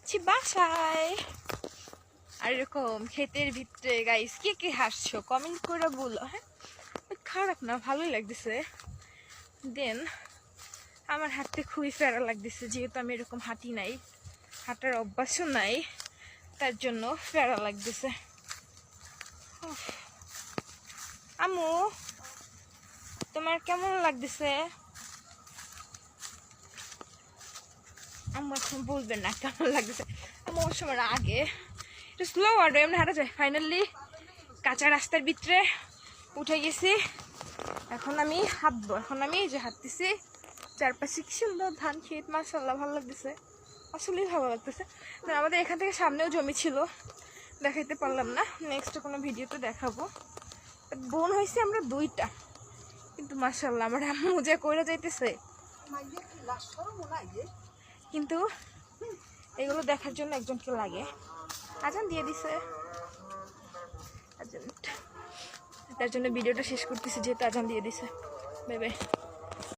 যাচ্ছি বাসায়। আর এরকম ক্ষেতের ভিতরে গাইস কে কে হাসছো কমেন্ট করে বলো। হ্যাঁ, খারাপ না, ভালোই লাগতেছে। দেন আমার হাঁটতে খুবই প্যারা লাগতেছে, যেহেতু আমি এরকম হাঁটি নাই, হাঁটার অভ্যাসও নাই, তার জন্য প্যারা লাগতেছে। আম্মু তোমার কেমন লাগতেছে? আম্মু এখন বলবেন না কেমন লাগতেছে। আম্মু অবশ্য আমার আগে একটু স্লো আরো এমনি হাঁটা যায়। ফাইনালি কাঁচা রাস্তার ভিতরে উঠে গেছি। এখন আমি হাঁটবো। এখন আমি যে হাঁটতেছি, চারপাশে কি সুন্দর ধান ক্ষেত, মাশাআল্লাহ ভালো লাগতেছে, আসলেই ভালো লাগতেছে। আমাদের এখান থেকে সামনেও জমি ছিল, দেখাইতে পারলাম না, নেক্সট কোনো ভিডিওতে দেখাবো। বোন হয়েছে আমরা দুইটা, কিন্তু মাশাআল্লাহ আমার আম্মু যা কইরা যাইতেছে, কিন্তু এগুলো দেখার জন্য একজনকে লাগে। আজান দিয়ে দিছে, আজান, তার জন্য ভিডিওটা শেষ করতেছি যেহেতু আজান দিয়ে দিছে। Bye bye.